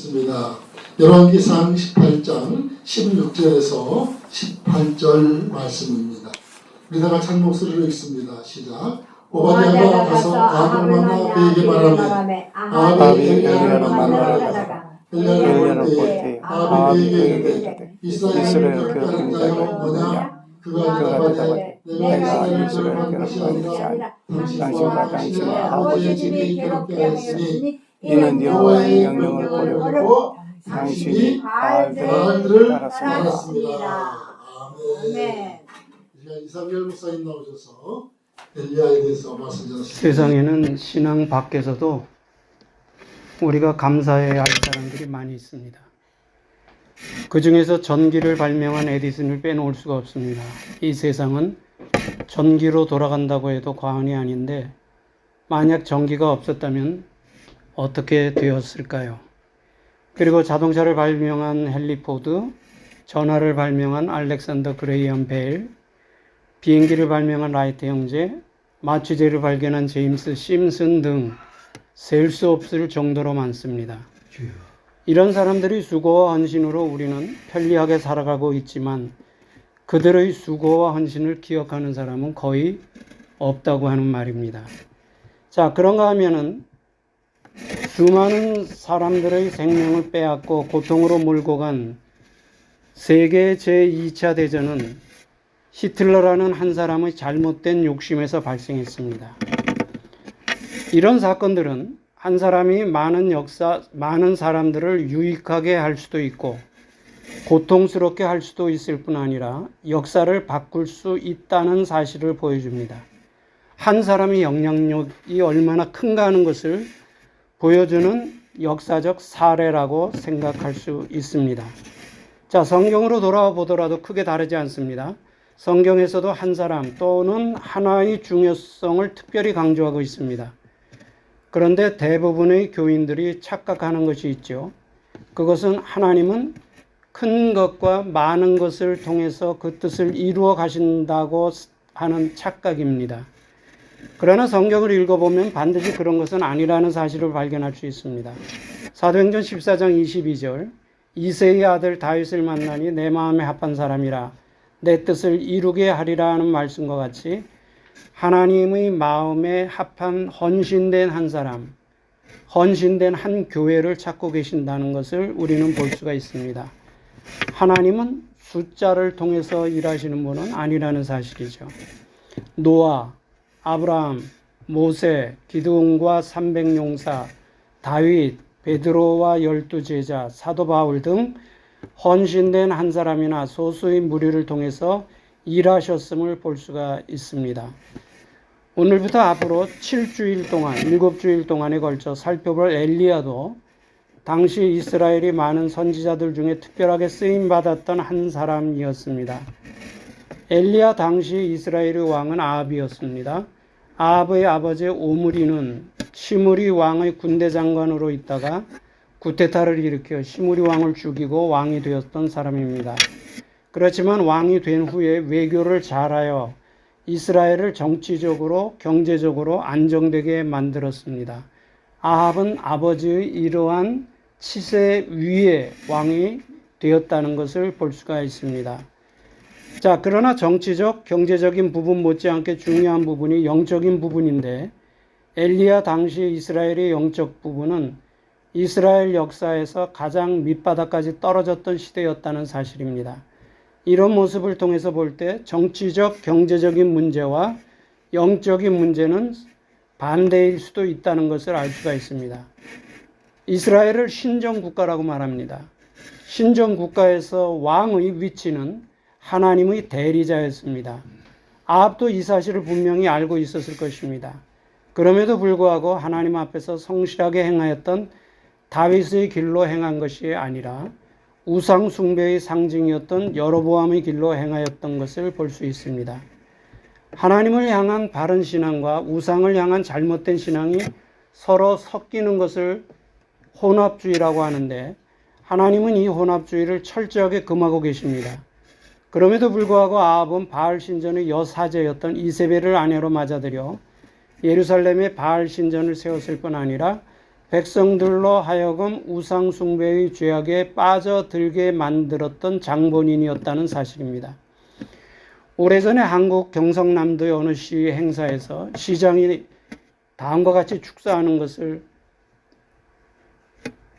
읽겠습니다. 열왕기상 18장 16절에서 18절 말씀입니다. 우리 다 같이 한 목소리로 읽습니다. 시작. 오바댜가 가서 아합을 만나 그에게 말하매 아합이 엘리야를 만나러 가다가 엘리야를 볼 때 아합이 그에게 이르되 이스라엘을 괴롭히는 자가 뭐냐? 그가 대답하되 내가 이스라엘을 괴롭히는 것이 아니라 당신과 당신의 아버지의 집이 괴롭게 하였으니 이는 여호와의 명령을 버렸고 당신이 바알들을 따랐습니다. 아멘. 이상열 목사님 나오셔서 엘리야에 대해서 말씀 전하십니다. 세상에는 신앙 밖에서도 우리가 감사해야 할 사람들이 많이 있습니다. 그 중에서 전기를 발명한 에디슨을 빼놓을 수가 없습니다. 이 세상은 전기로 돌아간다고 해도 과언이 아닌데 만약 전기가 없었다면 어떻게 되었을까요? 그리고 자동차를 발명한 헨리 포드, 전화를 발명한 알렉산더 그레이엄 벨, 비행기를 발명한 라이트 형제, 마취제를 발견한 제임스 심슨 등 셀 수 없을 정도로 많습니다. 이런 사람들의 수고와 헌신으로 우리는 편리하게 살아가고 있지만 그들의 수고와 헌신을 기억하는 사람은 거의 없다고 하는 말입니다. 자, 그런가 하면은 수많은 사람들의 생명을 빼앗고 고통으로 몰고 간 세계 제2차 대전은 히틀러라는 한 사람의 잘못된 욕심에서 발생했습니다. 이런 사건들은 한 사람이 많은 사람들을 유익하게 할 수도 있고 고통스럽게 할 수도 있을 뿐 아니라 역사를 바꿀 수 있다는 사실을 보여줍니다. 한 사람의 영향력이 얼마나 큰가 하는 것을 보여주는 역사적 사례라고 생각할 수 있습니다. 자, 성경으로 돌아와 보더라도 크게 다르지 않습니다. 성경에서도 한 사람 또는 하나의 중요성을 특별히 강조하고 있습니다. 그런데 대부분의 교인들이 착각하는 것이 있죠. 그것은 하나님은 큰 것과 많은 것을 통해서 그 뜻을 이루어 가신다고 하는 착각입니다. 그러나 성경을 읽어보면 반드시 그런 것은 아니라는 사실을 발견할 수 있습니다. 사도행전 14장 22절 이새의 아들 다윗을 만나니 내 마음에 합한 사람이라 내 뜻을 이루게 하리라 하는 말씀과 같이 하나님의 마음에 합한 헌신된 한 사람, 헌신된 한 교회를 찾고 계신다는 것을 우리는 볼 수가 있습니다. 하나님은 숫자를 통해서 일하시는 분은 아니라는 사실이죠. 노아, 아브라함, 모세, 기드온과 300용사, 다윗, 베드로와 12제자, 사도 바울 등 헌신된 한 사람이나 소수의 무리를 통해서 일하셨음을 볼 수가 있습니다. 오늘부터 앞으로 7주일 동안에 걸쳐 살펴볼 엘리야도 당시 이스라엘이 많은 선지자들 중에 특별하게 쓰임받았던 한 사람이었습니다. 엘리야 당시 이스라엘의 왕은 아합이었습니다. 아합의 아버지 오므리는 시므리 왕의 군대 장관으로 있다가 구테타를 일으켜 시므리 왕을 죽이고 왕이 되었던 사람입니다. 그렇지만 왕이 된 후에 외교를 잘하여 이스라엘을 정치적으로 경제적으로 안정되게 만들었습니다. 아합은 아버지의 이러한 치세 위에 왕이 되었다는 것을 볼 수가 있습니다. 자, 그러나 정치적, 경제적인 부분 못지않게 중요한 부분이 영적인 부분인데 엘리야 당시 이스라엘의 영적 부분은 이스라엘 역사에서 가장 밑바닥까지 떨어졌던 시대였다는 사실입니다. 이런 모습을 통해서 볼 때 정치적, 경제적인 문제와 영적인 문제는 반대일 수도 있다는 것을 알 수가 있습니다. 이스라엘을 신정국가라고 말합니다. 신정국가에서 왕의 위치는 하나님의 대리자였습니다. 아합도 이 사실을 분명히 알고 있었을 것입니다. 그럼에도 불구하고 하나님 앞에서 성실하게 행하였던 다윗의 길로 행한 것이 아니라 우상 숭배의 상징이었던 여로보암의 길로 행하였던 것을 볼 수 있습니다. 하나님을 향한 바른 신앙과 우상을 향한 잘못된 신앙이 서로 섞이는 것을 혼합주의라고 하는데 하나님은 이 혼합주의를 철저하게 금하고 계십니다. 그럼에도 불구하고 아합은 바알 신전의 여사제였던 이세벨을 아내로 맞아들여 예루살렘에 바알 신전을 세웠을 뿐 아니라 백성들로 하여금 우상 숭배의 죄악에 빠져들게 만들었던 장본인이었다는 사실입니다. 오래전에 한국 경성남도의 어느 시 행사에서 시장이 다음과 같이 축사하는 것을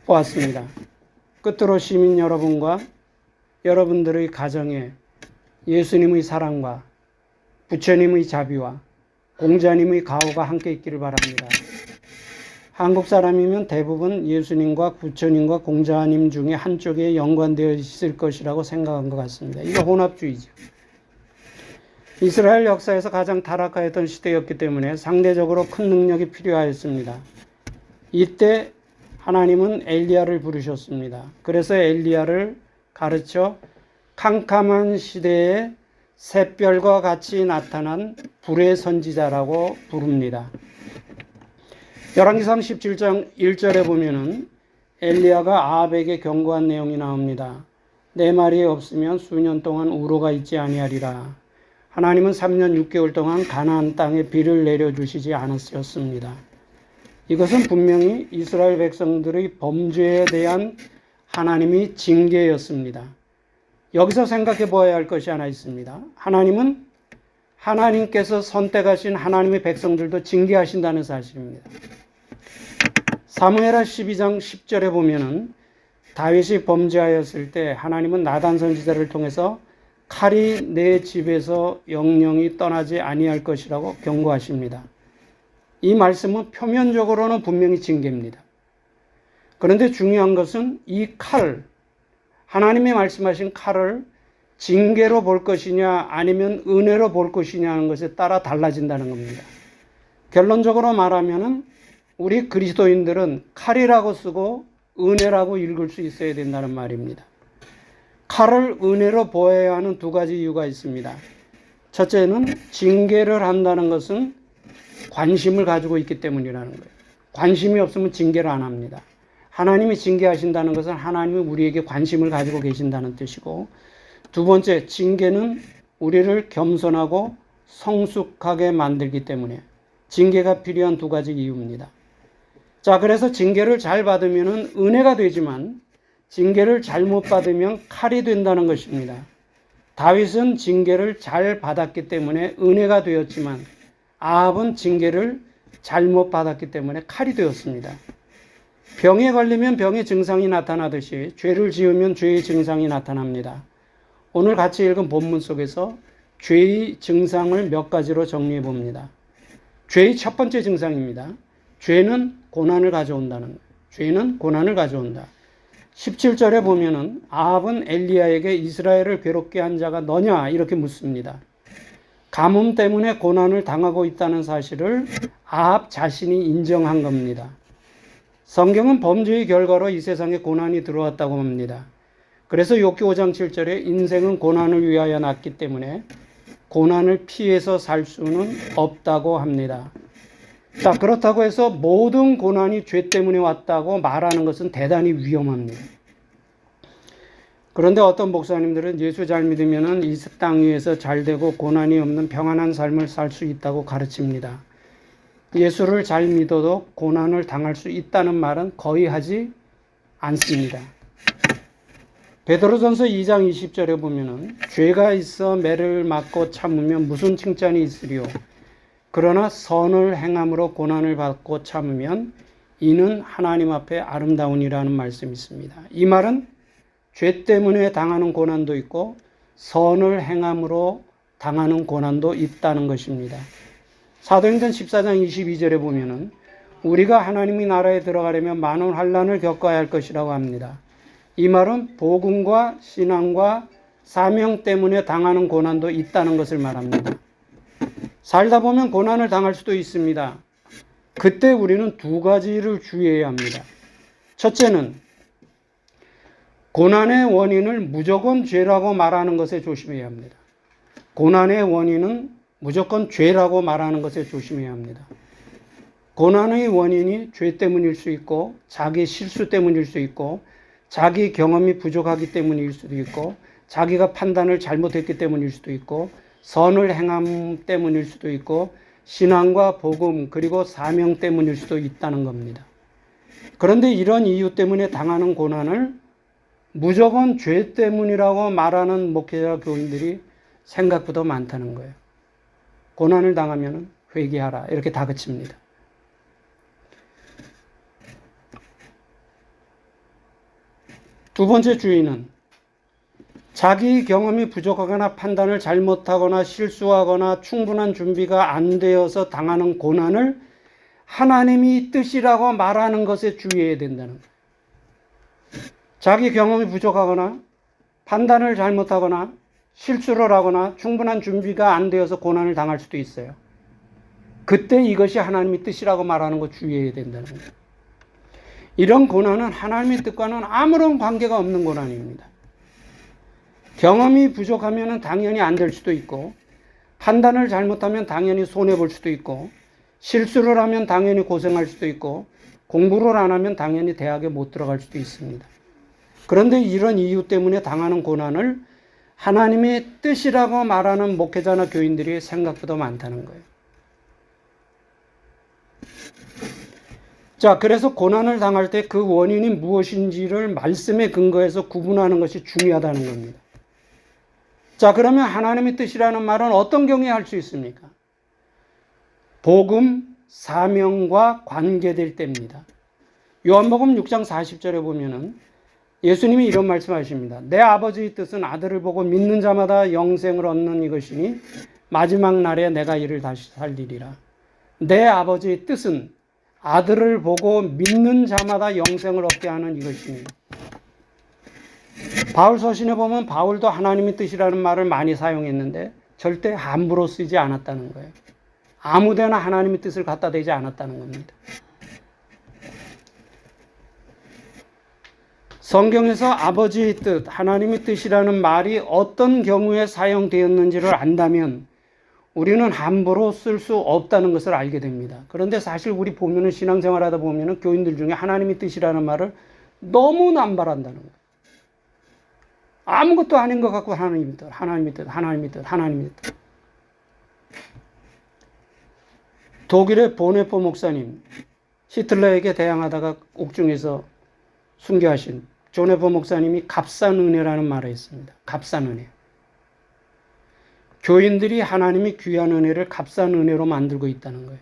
보았습니다. 끝으로 시민 여러분과 여러분들의 가정에 예수님의 사랑과 부처님의 자비와 공자님의 가호가 함께 있기를 바랍니다. 한국 사람이면 대부분 예수님과 부처님과 공자님 중에 한쪽에 연관되어 있을 것이라고 생각한 것 같습니다. 이거 혼합주의죠. 이스라엘 역사에서 가장 타락하였던 시대였기 때문에 상대적으로 큰 능력이 필요하였습니다. 이때 하나님은 엘리야를 부르셨습니다. 그래서 엘리야를 가르쳐 캄캄한 시대에 샛별과 같이 나타난 불의 선지자라고 부릅니다. 열왕기상 17장 1절에 보면은 엘리야가 아합에게 경고한 내용이 나옵니다. 내 말이 없으면 수년 동안 우로가 있지 아니하리라. 하나님은 3년 6개월 동안 가나안 땅에 비를 내려주시지 않으셨습니다. 이것은 분명히 이스라엘 백성들의 범죄에 대한 하나님의 징계였습니다. 여기서 생각해 보아야 할 것이 하나 있습니다. 하나님은 하나님께서 선택하신 하나님의 백성들도 징계하신다는 사실입니다. 사무엘하 12장 10절에 보면은 다윗이 범죄하였을 때 하나님은 나단 선지자를 통해서 칼이 내 집에서 영영이 떠나지 아니할 것이라고 경고하십니다. 이 말씀은 표면적으로는 분명히 징계입니다. 그런데 중요한 것은 이 칼, 하나님이 말씀하신 칼을 징계로 볼 것이냐 아니면 은혜로 볼 것이냐 하는 것에 따라 달라진다는 겁니다. 결론적으로 말하면은 우리 그리스도인들은 칼이라고 쓰고 은혜라고 읽을 수 있어야 된다는 말입니다. 칼을 은혜로 보아야 하는 두 가지 이유가 있습니다. 첫째는 징계를 한다는 것은 관심을 가지고 있기 때문이라는 거예요. 관심이 없으면 징계를 안 합니다. 하나님이 징계하신다는 것은 하나님이 우리에게 관심을 가지고 계신다는 뜻이고, 두 번째, 징계는 우리를 겸손하고 성숙하게 만들기 때문에 징계가 필요한 두 가지 이유입니다. 자, 그래서 징계를 잘 받으면 은혜가 되지만 징계를 잘못 받으면 칼이 된다는 것입니다. 다윗은 징계를 잘 받았기 때문에 은혜가 되었지만 아합은 징계를 잘못 받았기 때문에 칼이 되었습니다. 병에 걸리면 병의 증상이 나타나듯이 죄를 지으면 죄의 증상이 나타납니다. 오늘 같이 읽은 본문 속에서 죄의 증상을 몇 가지로 정리해 봅니다. 죄의 첫 번째 증상입니다. 죄는 고난을 가져온다는 거예요. 죄는 고난을 가져온다. 17절에 보면은 아합은 엘리야에게 이스라엘을 괴롭게 한 자가 너냐 이렇게 묻습니다. 가뭄 때문에 고난을 당하고 있다는 사실을 아합 자신이 인정한 겁니다. 성경은 범죄의 결과로 이 세상에 고난이 들어왔다고 합니다. 그래서 욥기 5장 7절에 인생은 고난을 위하여 났기 때문에 고난을 피해서 살 수는 없다고 합니다. 자, 그렇다고 해서 모든 고난이 죄 때문에 왔다고 말하는 것은 대단히 위험합니다. 그런데 어떤 목사님들은 예수 잘 믿으면 이 땅 위에서 잘 되고 고난이 없는 평안한 삶을 살 수 있다고 가르칩니다. 예수를 잘 믿어도 고난을 당할 수 있다는 말은 거의 하지 않습니다. 베드로전서 2장 20절에 보면은 죄가 있어 매를 맞고 참으면 무슨 칭찬이 있으리요. 그러나 선을 행함으로 고난을 받고 참으면 이는 하나님 앞에 아름다우니라는 말씀이 있습니다. 이 말은 죄 때문에 당하는 고난도 있고 선을 행함으로 당하는 고난도 있다는 것입니다. 사도행전 14장 22절에 보면은 우리가 하나님의 나라에 들어가려면 많은 환난을 겪어야 할 것이라고 합니다. 이 말은 복음과 신앙과 사명 때문에 당하는 고난도 있다는 것을 말합니다. 살다 보면 고난을 당할 수도 있습니다. 그때 우리는 두 가지를 주의해야 합니다. 첫째는 고난의 원인을 무조건 죄라고 말하는 것에 조심해야 합니다. 고난의 원인은 무조건 죄라고 말하는 것에 조심해야 합니다. 고난의 원인이 죄 때문일 수 있고 자기 실수 때문일 수 있고 자기 경험이 부족하기 때문일 수도 있고 자기가 판단을 잘못했기 때문일 수도 있고 선을 행함 때문일 수도 있고 신앙과 복음 그리고 사명 때문일 수도 있다는 겁니다. 그런데 이런 이유 때문에 당하는 고난을 무조건 죄 때문이라고 말하는 목회자 교인들이 생각보다 많다는 거예요. 고난을 당하면 회개하라 이렇게 다그칩니다. 두 번째 주의는 자기 경험이 부족하거나 판단을 잘못하거나 실수하거나 충분한 준비가 안 되어서 당하는 고난을 하나님이 뜻이라고 말하는 것에 주의해야 된다는 거예요. 자기 경험이 부족하거나 판단을 잘못하거나 실수를 하거나 충분한 준비가 안 되어서 고난을 당할 수도 있어요. 그때 이것이 하나님의 뜻이라고 말하는 거 주의해야 된다는 거예요. 이런 고난은 하나님의 뜻과는 아무런 관계가 없는 고난입니다. 경험이 부족하면 당연히 안 될 수도 있고, 판단을 잘못하면 당연히 손해볼 수도 있고, 실수를 하면 당연히 고생할 수도 있고, 공부를 안 하면 당연히 대학에 못 들어갈 수도 있습니다. 그런데 이런 이유 때문에 당하는 고난을 하나님의 뜻이라고 말하는 목회자나 교인들이 생각보다 많다는 거예요. 자, 그래서 고난을 당할 때 그 원인이 무엇인지를 말씀에 근거해서 구분하는 것이 중요하다는 겁니다. 자, 그러면 하나님의 뜻이라는 말은 어떤 경우에 할 수 있습니까? 복음, 사명과 관계될 때입니다. 요한복음 6장 40절에 보면은 예수님이 이런 말씀하십니다. 내 아버지의 뜻은 아들을 보고 믿는 자마다 영생을 얻는 이것이니 마지막 날에 내가 이를 다시 살리리라. 내 아버지의 뜻은 아들을 보고 믿는 자마다 영생을 얻게 하는 이것이니. 바울 서신에 보면 바울도 하나님의 뜻이라는 말을 많이 사용했는데 절대 함부로 쓰지 않았다는 거예요. 아무데나 하나님의 뜻을 갖다 대지 않았다는 겁니다. 성경에서 아버지의 뜻, 하나님의 뜻이라는 말이 어떤 경우에 사용되었는지를 안다면 우리는 함부로 쓸 수 없다는 것을 알게 됩니다. 그런데 사실 우리 보면은 신앙생활하다 보면은 교인들 중에 하나님의 뜻이라는 말을 너무 남발한다는 거예요. 아무것도 아닌 것 같고 하나님의 뜻, 하나님의 뜻, 하나님의 뜻, 하나님의 뜻. 독일의 보네포 목사님, 히틀러에게 대항하다가 옥중에서 순교하신 조네포 목사님이 값싼 은혜라는 말을 했습니다. 값싼 은혜. 교인들이 하나님이 귀한 은혜를 값싼 은혜로 만들고 있다는 거예요.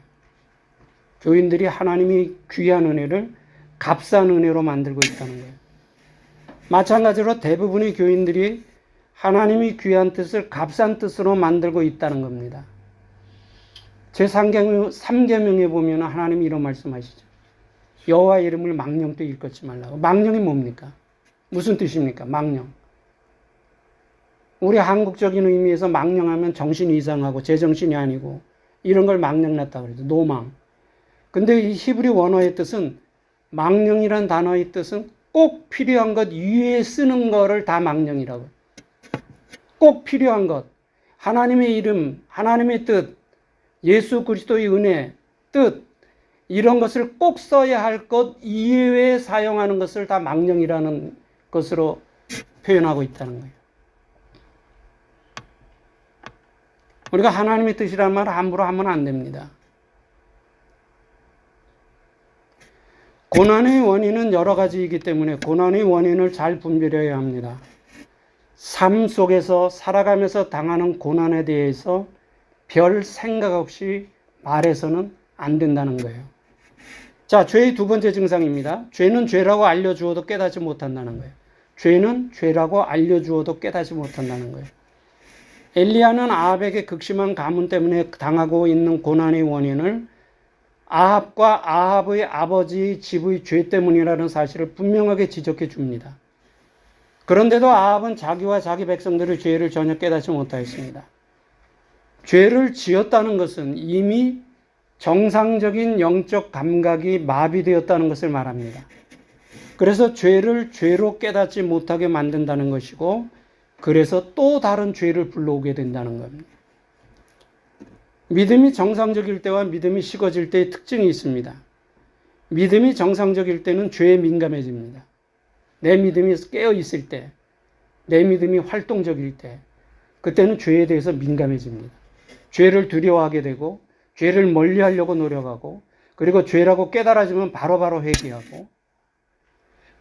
교인들이 하나님이 귀한 은혜를 값싼 은혜로 만들고 있다는 거예요. 마찬가지로 대부분의 교인들이 하나님이 귀한 뜻을 값싼 뜻으로 만들고 있다는 겁니다. 제3계명에 보면 하나님이 이런 말씀하시죠. 여호와 이름을 망령도 일컫지 말라고. 망령이 뭡니까? 무슨 뜻입니까? 망령. 우리 한국적인 의미에서 망령하면 정신이 이상하고 제정신이 아니고 이런 걸 망령났다고 그러죠. 노망. 근데 이 히브리 원어의 뜻은 망령이란 단어의 뜻은 꼭 필요한 것 위에 쓰는 거를 다 망령이라고. 꼭 필요한 것. 하나님의 이름, 하나님의 뜻, 예수 그리스도의 은혜, 뜻 이런 것을 꼭 써야 할 것 이외에 사용하는 것을 다 망령이라는 것으로 표현하고 있다는 거예요. 우리가 하나님의 뜻이라는 말을 함부로 하면 안 됩니다. 고난의 원인은 여러 가지이기 때문에 고난의 원인을 잘 분별해야 합니다. 삶 속에서 살아가면서 당하는 고난에 대해서 별 생각 없이 말해서는 안 된다는 거예요. 자, 죄의 두 번째 증상입니다. 죄는 죄라고 알려주어도 깨닫지 못한다는 거예요. 죄는 죄라고 알려주어도 깨닫지 못한다는 거예요. 엘리야는 아합에게 극심한 가문 때문에 당하고 있는 고난의 원인을 아합과 아합의 아버지 집의 죄 때문이라는 사실을 분명하게 지적해 줍니다. 그런데도 아합은 자기와 자기 백성들의 죄를 전혀 깨닫지 못하였습니다. 죄를 지었다는 것은 이미 정상적인 영적 감각이 마비되었다는 것을 말합니다. 그래서 죄를 죄로 깨닫지 못하게 만든다는 것이고, 그래서 또 다른 죄를 불러오게 된다는 겁니다. 믿음이 정상적일 때와 믿음이 식어질 때의 특징이 있습니다. 믿음이 정상적일 때는 죄에 민감해집니다. 내 믿음이 깨어 있을 때, 내 믿음이 활동적일 때, 그때는 죄에 대해서 민감해집니다. 죄를 두려워하게 되고, 죄를 멀리하려고 노력하고, 그리고 죄라고 깨달아지면 바로바로 회개하고,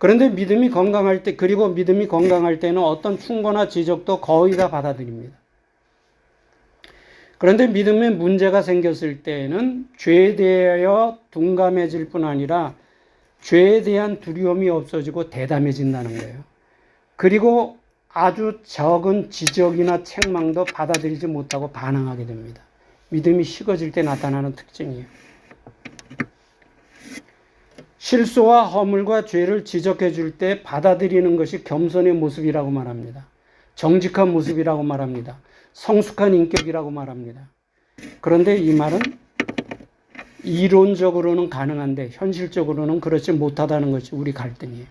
그런데 믿음이 건강할 때, 그리고 믿음이 건강할 때는 어떤 충고나 지적도 거의 다 받아들입니다. 그런데 믿음에 문제가 생겼을 때에는 죄에 대하여 둔감해질 뿐 아니라 죄에 대한 두려움이 없어지고 대담해진다는 거예요. 그리고 아주 적은 지적이나 책망도 받아들이지 못하고 반항하게 됩니다. 믿음이 식어질 때 나타나는 특징이에요. 실수와 허물과 죄를 지적해 줄 때 받아들이는 것이 겸손의 모습이라고 말합니다. 정직한 모습이라고 말합니다. 성숙한 인격이라고 말합니다. 그런데 이 말은 이론적으로는 가능한데 현실적으로는 그렇지 못하다는 것이 우리 갈등이에요.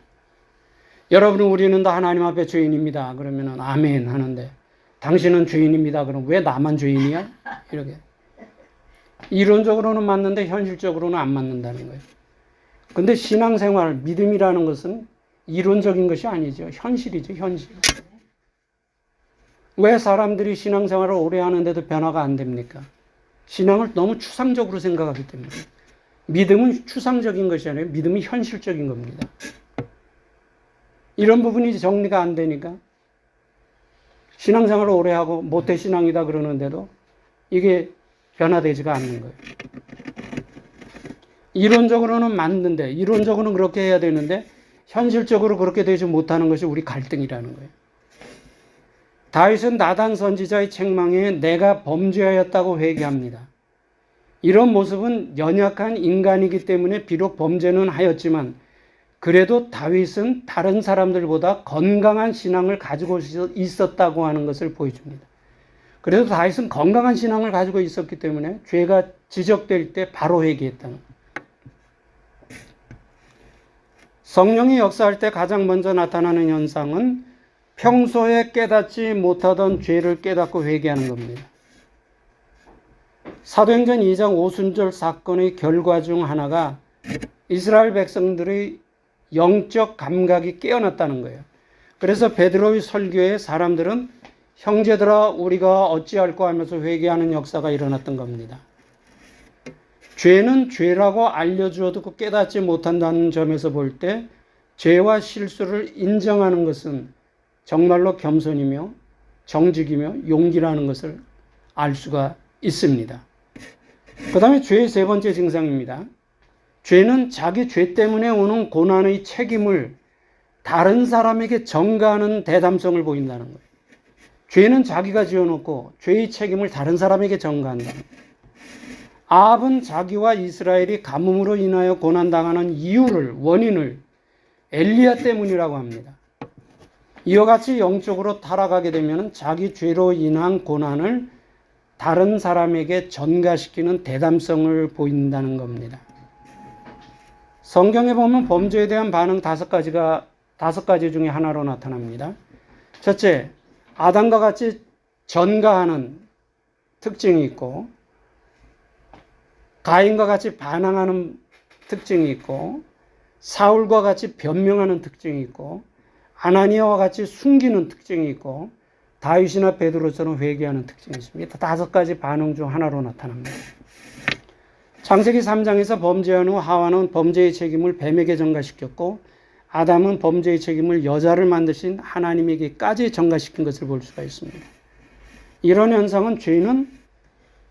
여러분은 우리는 다 하나님 앞에 죄인입니다. 그러면 아멘 하는데 당신은 죄인입니다. 그럼 왜 나만 죄인이야? 이렇게. 이론적으로는 맞는데 현실적으로는 안 맞는다는 거예요. 근데 신앙생활, 믿음이라는 것은 이론적인 것이 아니죠. 현실이죠, 현실. 왜 사람들이 신앙생활을 오래 하는데도 변화가 안 됩니까? 신앙을 너무 추상적으로 생각하기 때문에. 믿음은 추상적인 것이 아니라 믿음이 현실적인 겁니다. 이런 부분이 정리가 안 되니까 신앙생활을 오래 하고 모태신앙이다 그러는데도 이게 변화되지가 않는 거예요. 이론적으로는 맞는데, 이론적으로는 그렇게 해야 되는데 현실적으로 그렇게 되지 못하는 것이 우리 갈등이라는 거예요. 다윗은 나단 선지자의 책망에 내가 범죄하였다고 회개합니다. 이런 모습은 연약한 인간이기 때문에 비록 범죄는 하였지만 그래도 다윗은 다른 사람들보다 건강한 신앙을 가지고 있었다고 하는 것을 보여줍니다. 그래도 다윗은 건강한 신앙을 가지고 있었기 때문에 죄가 지적될 때 바로 회개했다는 거예요. 성령이 역사할 때 가장 먼저 나타나는 현상은 평소에 깨닫지 못하던 죄를 깨닫고 회개하는 겁니다. 사도행전 2장 오순절 사건의 결과 중 하나가 이스라엘 백성들의 영적 감각이 깨어났다는 거예요. 그래서 베드로의 설교에 사람들은 형제들아 우리가 어찌할까 하면서 회개하는 역사가 일어났던 겁니다. 죄는 죄라고 알려주어도 깨닫지 못한다는 점에서 볼 때 죄와 실수를 인정하는 것은 정말로 겸손이며 정직이며 용기라는 것을 알 수가 있습니다. 그 다음에 죄의 세 번째 증상입니다. 죄는 자기 죄 때문에 오는 고난의 책임을 다른 사람에게 전가하는 대담성을 보인다는 거예요. 죄는 자기가 지어놓고 죄의 책임을 다른 사람에게 전가한다. 아합은 자기와 이스라엘이 가뭄으로 인하여 고난당하는 이유를, 원인을 엘리야 때문이라고 합니다. 이와 같이 영적으로 타락하게 되면 자기 죄로 인한 고난을 다른 사람에게 전가시키는 대담성을 보인다는 겁니다. 성경에 보면 범죄에 대한 반응 다섯 가지 중에 하나로 나타납니다. 첫째, 아담과 같이 전가하는 특징이 있고, 가인과 같이 반항하는 특징이 있고, 사울과 같이 변명하는 특징이 있고, 아나니아와 같이 숨기는 특징이 있고, 다윗이나 베드로처럼 회개하는 특징이 있습니다. 다섯 가지 반응 중 하나로 나타납니다. 창세기 3장에서 범죄한 후 하와는 범죄의 책임을 뱀에게 전가시켰고 아담은 범죄의 책임을 여자를 만드신 하나님에게까지 전가시킨 것을 볼 수가 있습니다. 이런 현상은 죄는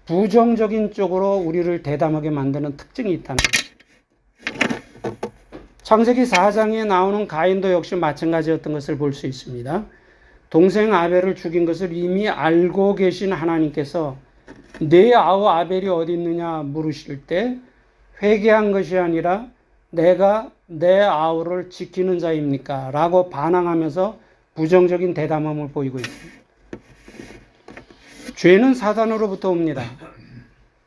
부정적인 쪽으로 우리를 대담하게 만드는 특징이 있다는 것입니다. 창세기 4장에 나오는 가인도 역시 마찬가지였던 것을 볼 수 있습니다. 동생 아벨을 죽인 것을 이미 알고 계신 하나님께서 내 아우 아벨이 어디 있느냐 물으실 때 회개한 것이 아니라 내가 내 아우를 지키는 자입니까? 라고 반항하면서 부정적인 대담함을 보이고 있습니다. 죄는 사단으로부터 옵니다.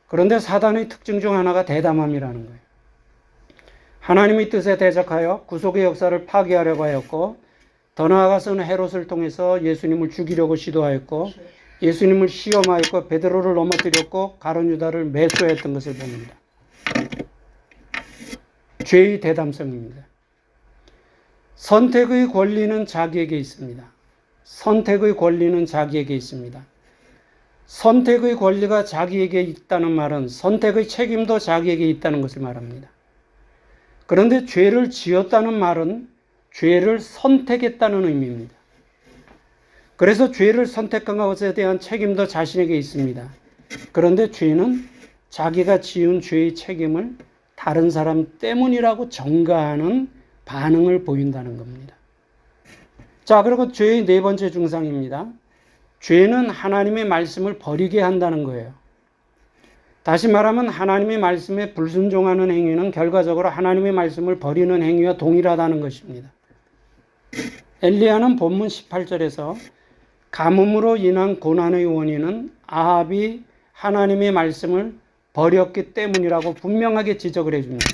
그런데 사단의 특징 중 하나가 대담함이라는 거예요. 하나님의 뜻에 대적하여 구속의 역사를 파괴하려고 하였고 더 나아가서는 헤롯을 통해서 예수님을 죽이려고 시도하였고 예수님을 시험하였고 베드로를 넘어뜨렸고 가룟 유다를 매수했던 것을 봅니다. 죄의 대담성입니다. 선택의 권리는 자기에게 있습니다. 선택의 권리는 자기에게 있습니다. 선택의 권리가 자기에게 있다는 말은 선택의 책임도 자기에게 있다는 것을 말합니다. 그런데 죄를 지었다는 말은 죄를 선택했다는 의미입니다. 그래서 죄를 선택한 것에 대한 책임도 자신에게 있습니다. 그런데 죄는 자기가 지은 죄의 책임을 다른 사람 때문이라고 전가하는 반응을 보인다는 겁니다. 자, 그리고 죄의 네 번째 증상입니다. 죄는 하나님의 말씀을 버리게 한다는 거예요. 다시 말하면 하나님의 말씀에 불순종하는 행위는 결과적으로 하나님의 말씀을 버리는 행위와 동일하다는 것입니다. 엘리야는 본문 18절에서 가뭄으로 인한 고난의 원인은 아합이 하나님의 말씀을 버렸기 때문이라고 분명하게 지적을 해줍니다.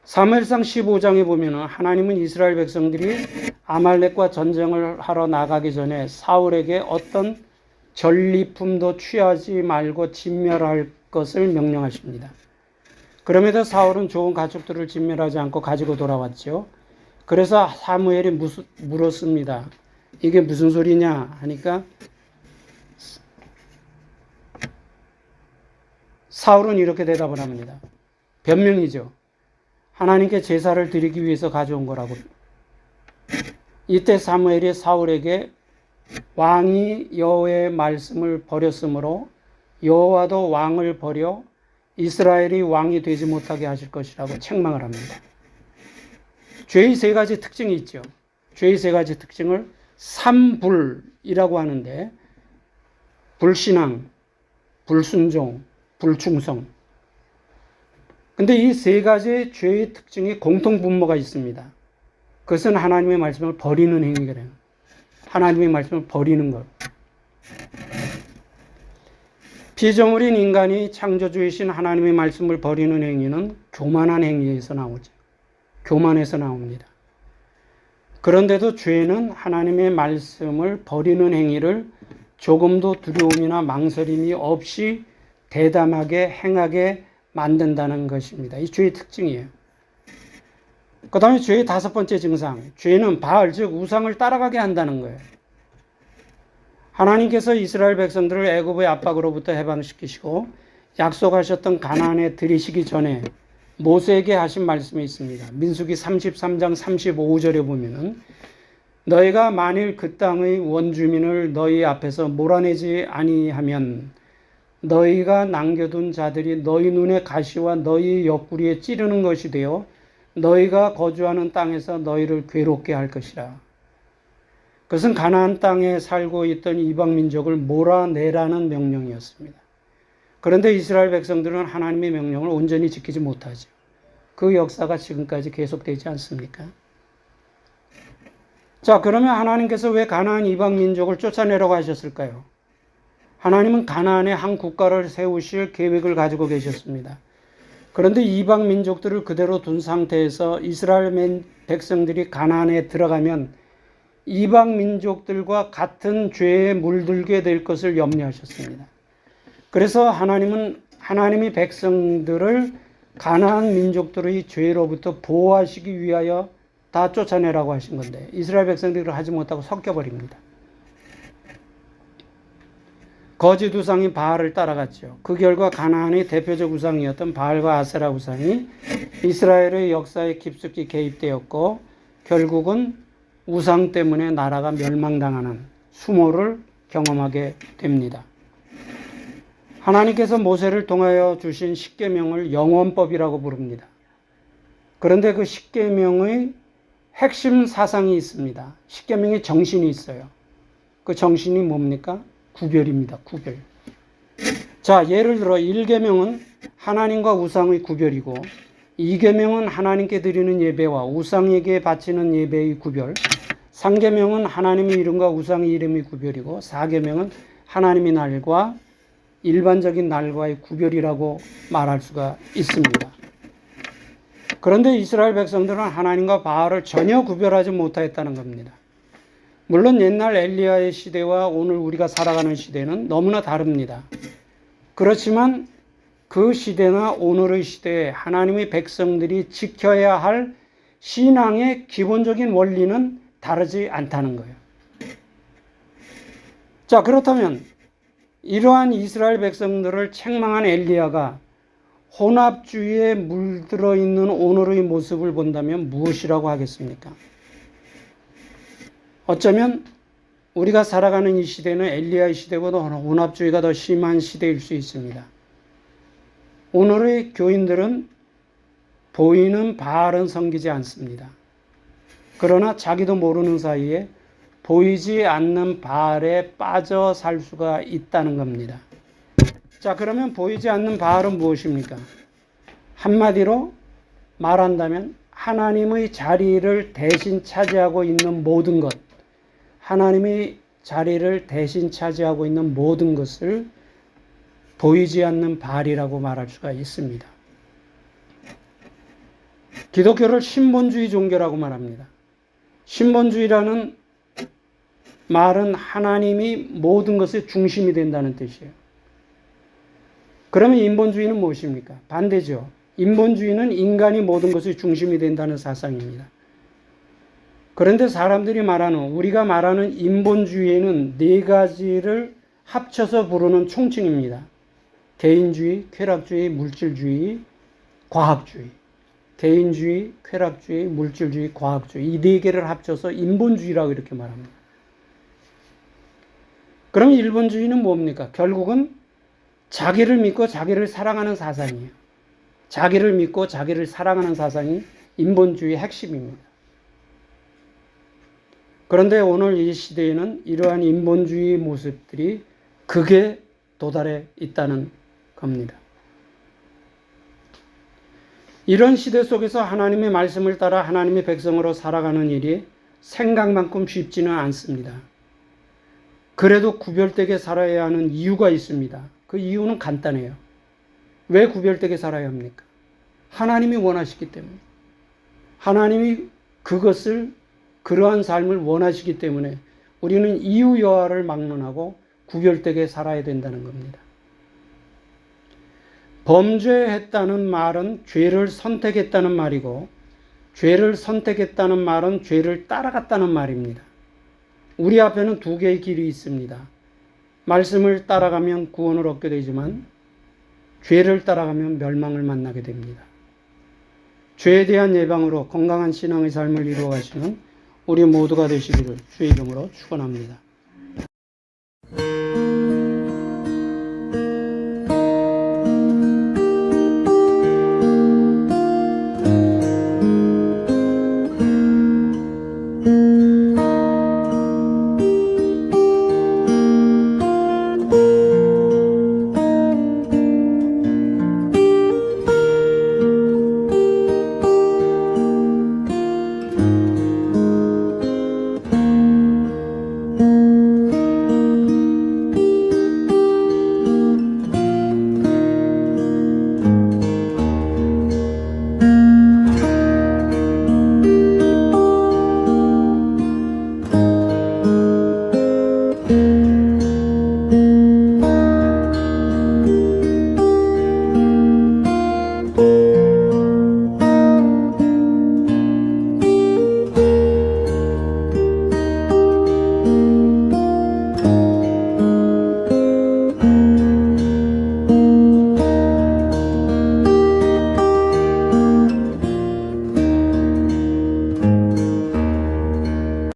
사무엘상 15장에 보면 하나님은 이스라엘 백성들이 아말렉과 전쟁을 하러 나가기 전에 사울에게 어떤 전리품도 취하지 말고 진멸할 것을 명령하십니다. 그럼에도 사울은 좋은 가축들을 진멸하지 않고 가지고 돌아왔죠. 그래서 사무엘이 물었습니다. 이게 무슨 소리냐 하니까 사울은 이렇게 대답을 합니다. 변명이죠. 하나님께 제사를 드리기 위해서 가져온 거라고. 이때 사무엘이 사울에게 왕이 여호와의 말씀을 버렸으므로 여호와도 왕을 버려 이스라엘이 왕이 되지 못하게 하실 것이라고 책망을 합니다. 죄의 세 가지 특징이 있죠. 죄의 세 가지 특징을 삼불이라고 하는데 불신앙, 불순종, 불충성. 근데 이 세 가지 죄의 특징이 공통 분모가 있습니다. 그것은 하나님의 말씀을 버리는 행위래요. 하나님의 말씀을 버리는 것. 피조물인 인간이 창조주이신 하나님의 말씀을 버리는 행위는 교만한 행위에서 나오죠. 교만에서 나옵니다. 그런데도 죄는 하나님의 말씀을 버리는 행위를 조금도 두려움이나 망설임이 없이 대담하게 행하게 만든다는 것입니다. 이 죄의 특징이에요. 그 다음에 죄의 다섯 번째 증상. 죄는 바알, 즉 우상을 따라가게 한다는 거예요. 하나님께서 이스라엘 백성들을 애굽의 압박으로부터 해방시키시고 약속하셨던 가나안에 들이시기 전에 모세에게 하신 말씀이 있습니다. 민수기 33장 35절에 보면은 너희가 만일 그 땅의 원주민을 너희 앞에서 몰아내지 아니하면 너희가 남겨둔 자들이 너희 눈에 가시와 너희 옆구리에 찌르는 것이 되어 너희가 거주하는 땅에서 너희를 괴롭게 할 것이라. 그것은 가나안 땅에 살고 있던 이방 민족을 몰아내라는 명령이었습니다. 그런데 이스라엘 백성들은 하나님의 명령을 온전히 지키지 못하죠. 그 역사가 지금까지 계속되지 않습니까? 자, 그러면 하나님께서 왜 가나안 이방 민족을 쫓아내라고 하셨을까요? 하나님은 가나안에 한 국가를 세우실 계획을 가지고 계셨습니다. 그런데 이방 민족들을 그대로 둔 상태에서 이스라엘 백성들이 가나안에 들어가면 이방 민족들과 같은 죄에 물들게 될 것을 염려하셨습니다. 그래서 하나님은 하나님의 백성들을 가나안 민족들의 죄로부터 보호하시기 위하여 다 쫓아내라고 하신 건데 이스라엘 백성들을 하지 못하고 섞여버립니다. 거짓 우상인 바알을 따라갔죠. 그 결과 가나안의 대표적 우상이었던 바알과 아세라 우상이 이스라엘의 역사에 깊숙이 개입되었고 결국은 우상 때문에 나라가 멸망당하는 수모를 경험하게 됩니다. 하나님께서 모세를 통하여 주신 십계명을 영원법이라고 부릅니다. 그런데 그 십계명의 핵심 사상이 있습니다. 십계명의 정신이 있어요. 그 정신이 뭡니까? 구별입니다. 구별. 자, 예를 들어 1계명은 하나님과 우상의 구별이고 2계명은 하나님께 드리는 예배와 우상에게 바치는 예배의 구별, 3계명은 하나님의 이름과 우상의 이름의 구별이고 4계명은 하나님의 날과 일반적인 날과의 구별이라고 말할 수가 있습니다. 그런데 이스라엘 백성들은 하나님과 바알을 전혀 구별하지 못하였다는 겁니다. 물론 옛날 엘리야의 시대와 오늘 우리가 살아가는 시대는 너무나 다릅니다. 그렇지만 그 시대나 오늘의 시대에 하나님의 백성들이 지켜야 할 신앙의 기본적인 원리는 다르지 않다는 거예요. 자, 그렇다면 이러한 이스라엘 백성들을 책망한 엘리야가 혼합주의에 물들어 있는 오늘의 모습을 본다면 무엇이라고 하겠습니까? 어쩌면 우리가 살아가는 이 시대는 엘리야의 시대보다 혼합주의가 더 심한 시대일 수 있습니다. 오늘의 교인들은 보이는 바알은 섬기지 않습니다. 그러나 자기도 모르는 사이에 보이지 않는 바알에 빠져 살 수가 있다는 겁니다. 자, 그러면 보이지 않는 바알은 무엇입니까? 한마디로 말한다면 하나님의 자리를 대신 차지하고 있는 모든 것, 하나님의 자리를 대신 차지하고 있는 모든 것을 보이지 않는 바알이라고 말할 수가 있습니다. 기독교를 신본주의 종교라고 말합니다. 신본주의라는 말은 하나님이 모든 것의 중심이 된다는 뜻이에요. 그러면 인본주의는 무엇입니까? 반대죠. 인본주의는 인간이 모든 것의 중심이 된다는 사상입니다. 그런데 사람들이 말하는, 우리가 말하는 인본주의에는 네 가지를 합쳐서 부르는 총칭입니다. 개인주의, 쾌락주의, 물질주의, 과학주의. 개인주의, 쾌락주의, 물질주의, 과학주의. 이 네 개를 합쳐서 인본주의라고 이렇게 말합니다. 그럼 일본주의는 뭡니까? 결국은 자기를 믿고 자기를 사랑하는 사상이에요. 자기를 믿고 자기를 사랑하는 사상이 인본주의의 핵심입니다. 그런데 오늘 이 시대에는 이러한 인본주의 모습들이 극에 도달해 있다는 겁니다. 이런 시대 속에서 하나님의 말씀을 따라 하나님의 백성으로 살아가는 일이 생각만큼 쉽지는 않습니다. 그래도 구별되게 살아야 하는 이유가 있습니다. 그 이유는 간단해요. 왜 구별되게 살아야 합니까? 하나님이 원하시기 때문에. 하나님이 그러한 삶을 원하시기 때문에 우리는 이유 여하를 막론하고 구별되게 살아야 된다는 겁니다. 범죄했다는 말은 죄를 선택했다는 말이고, 죄를 선택했다는 말은 죄를 따라갔다는 말입니다. 우리 앞에는 두 개의 길이 있습니다. 말씀을 따라가면 구원을 얻게 되지만 죄를 따라가면 멸망을 만나게 됩니다. 죄에 대한 예방으로 건강한 신앙의 삶을 이루어 가시는 우리 모두가 되시기를 주의 이름으로 축원합니다.